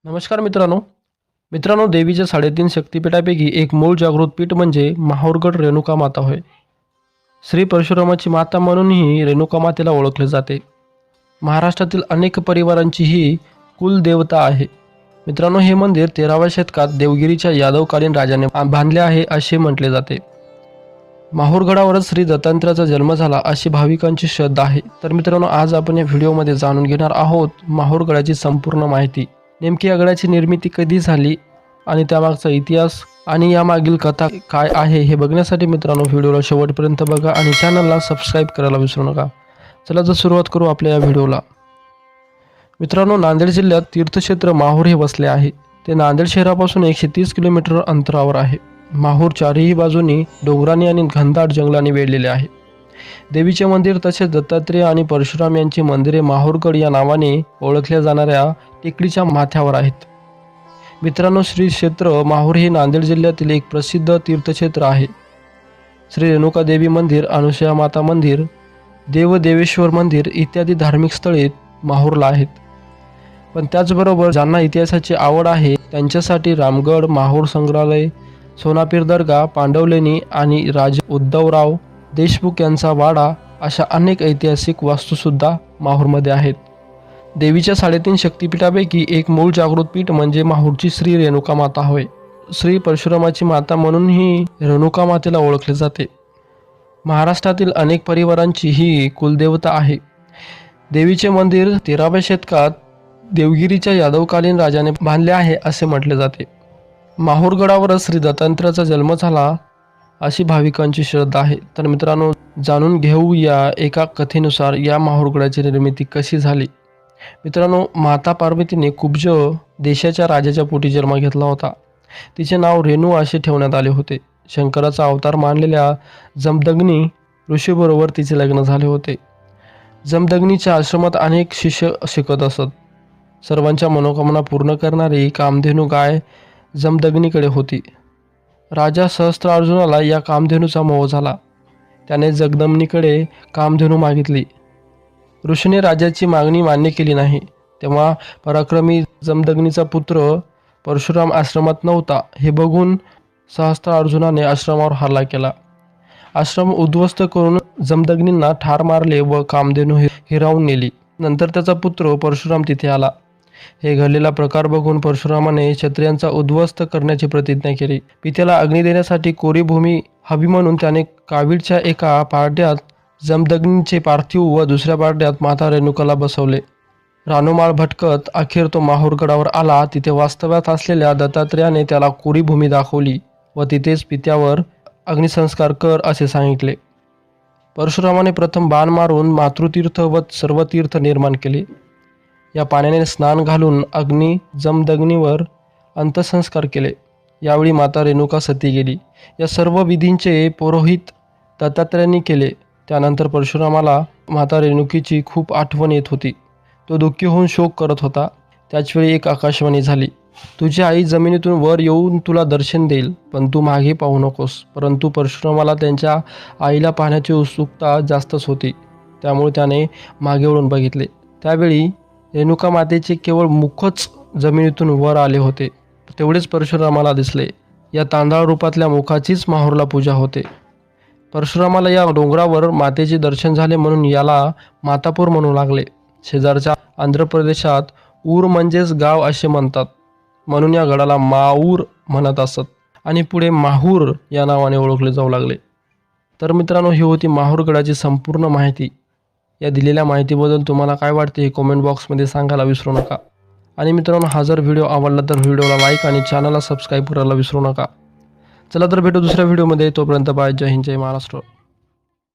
नमस्कार मित्रांनो देवीच्या 3.5 शक्तिपीठापैकी एक मूळ जागृत पीठ म्हणजे माहूरगड रेणुका माता होय. श्री परशुरामाची माता म्हणूनही रेणुका मातेला ओळखले जाते. महाराष्ट्रातील अनेक परिवारांची ही कुलदेवता आहे. मित्रांनो, हे मंदिर 13व्या शतकात देवगिरीच्या यादवकालीन राजाने बांधले आहे असे म्हटले जाते. माहूरगडावरच श्री दत्तात्रेयाचा जन्म झाला अशी भाविकांची श्रद्धा आहे. तर मित्रांनो, आज आपण या व्हिडिओमध्ये जाणून घेणार आहोत माहूरगडाची संपूर्ण माहिती. नेमकी या गडाची निर्मिती कधी झाली आणि त्यामागचा इतिहास आणि यामागील कथा काय आहे हे बघण्यासाठी मित्रांनो व्हिडिओला शेवटपर्यंत बघा आणि चॅनलला सबस्क्राईब करायला विसरू नका. चला तर सुरुवात करू आपल्या या व्हिडिओला. मित्रांनो, नांदेड जिल्ह्यात तीर्थक्षेत्र माहूर हे वसले आहे. ते नांदेड शहरापासून 130 किलोमीटर अंतरावर आहे. माहूर चारही बाजूनी डोंगरांनी आणि घनदाट जंगलांनी वेढलेले आहे. देवीचे मंदिर तसेच दत्तात्रेय आणि परशुराम यांची मंदिरे माहूरगड या नावाने ओळखल्या जाणाऱ्या टेकडीच्या माथ्यावर आहेत. मित्रांनो, श्री क्षेत्र माहूर हे नांदेड जिल्ह्यातील एक प्रसिद्ध तीर्थक्षेत्र आहे. श्री रेणुका देवी मंदिर, अनुसूया माता मंदिर, देवदेवेश्वर मंदिर इत्यादी धार्मिक स्थळे माहूरला आहेत. पण त्याचबरोबर ज्यांना इतिहासाची आवड आहे त्यांच्यासाठी रामगड, माहूर संग्रहालय, सोनापीर दर्गा, पांडवलेणी आणि राजे उद्धवराव देशमुख यांचा वाडा अशा अनेक ऐतिहासिक वास्तूसुद्धा माहूरमध्ये आहेत. देवीच्या 3.5 शक्तिपीठापैकी एक मूळ जागृत पीठ म्हणजे माहूरची श्री रेणुका माता होय. श्री परशुरामाची माता म्हणूनही रेणुका मातेला ओळखले जाते. महाराष्ट्रातील अनेक परिवारांची ही कुलदेवता आहे. देवीचे मंदिर 13व्या शतकात देवगिरीच्या यादवकालीन राजाने बांधले आहे असे म्हटले जाते. माहूरगडावरच श्री दत्तात्रेयाचा जन्म झाला अशी भाविकांची श्रद्धा आहे. तर मित्रांनो, जाणून घेऊया एका कथेनुसार या माहूरगडाची निर्मिती कशी झाली. मित्रांनो, माता पार्वतीने कुब्ज देशाच्या राजाच्या पोटी जन्म घेतला होता. तिचे नाव रेणू असे ठेवण्यात आले होते. शंकराचा अवतार मानलेल्या जमदग्नी ऋषीबरोबर तिचे लग्न झाले होते. जमदग्नीच्या आश्रमात अनेक शिष्य शिकत असत. सर्वांच्या मनोकामना पूर्ण करणारी कामधेनू गाय जमदग्नीकडे होती. राजा सहस्त्रार्जुनाला या कामधेनूचा मोह झाला. त्याने जगदम्नीकडे कामधेनू मागितली. ऋषीने राजाची मागणी मान्य केली नाही. तेव्हा पराक्रमी जमदग्नीचा पुत्र परशुराम आश्रमात नव्हता हे बघून सहस्त्रार्जुनाने आश्रमावर हल्ला केला. आश्रम उद्ध्वस्त करून जमदग्नींना ठार मारले व कामधेनू हिरावून नेली. नंतर त्याचा पुत्र परशुराम तिथे आला. हे घडलेला प्रकार बघून परशुरामाने क्षत्रियांचा उद्ध्वस्त करण्याची प्रतिज्ञा केली. पित्याला अग्नी देण्यासाठी कोरी भूमी हवी म्हणून त्याने कावीडच्या एका पारड्यात जमदग्नीचे पार्थिव व दुसऱ्या पारड्यात माता रेणुकाला बसवले. रानोमाळ भटकत अखेर तो माहूरगडावर आला. तिथे वास्तव्यात असलेल्या दत्तात्रेयाने त्याला कोरी भूमी दाखवली व तिथेच पित्यावर अग्निसंस्कार कर असे सांगितले. परशुरामाने प्रथम बाण मारून मातृतीर्थ व सर्वतीर्थ निर्माण केले. या पाण्याने स्नान घालून अग्नी जमदग्नीवर अंत्यसंस्कार केले. यावेळी माता रेणुका सती गेली. या सर्व विधींचे पुरोहित दत्तात्रेयांनी केले. त्यानंतर परशुरामाला माता रेणुकीची खूप आठवण येत होती. तो दुःखी होऊन शोक करत होता. त्याचवेळी एक आकाशवाणी झाली. तुझी आई जमिनीतून वर येऊन तुला दर्शन देईल, पण तू मागे पाहू नकोस. परंतु परशुरामाला त्यांच्या आईला पाहण्याची उत्सुकता जास्तच होती. त्यामुळे त्याने मागे वळून बघितले. त्यावेळी रेणुका मातेचे केवळ मुखच जमिनीतून वर आले होते. तेवढेच परशुरामाला दिसले. या तांदळा रूपातल्या मुखाचीच माहूरला पूजा होते. परशुरामाला या डोंगरावर मातेचे दर्शन झाले म्हणून याला मातापूर म्हणू लागले. शेजारच्या आंध्र प्रदेशात ऊर म्हणजेच गाव असे म्हणतात, म्हणून या गडाला माऊर म्हणत असत आणि पुढे माहूर या नावाने ओळखले जाऊ लागले. तर मित्रांनो, ही होती माहूरगडाची संपूर्ण माहिती. या दिलेल्या माहितीबद्दल तुम्हाला काय वाटते हे कमेंट बॉक्समध्ये सांगायला विसरू नका. आणि मित्रांनो, हा जर व्हिडिओ आवडला तर व्हिडिओला लाईक आणि चॅनलला सबस्क्राईब करायला विसरू नका. चला तर भेटू दुसऱ्या व्हिडिओमध्ये. तोपर्यंत बाय. जय हिंद, जय महाराष्ट्र.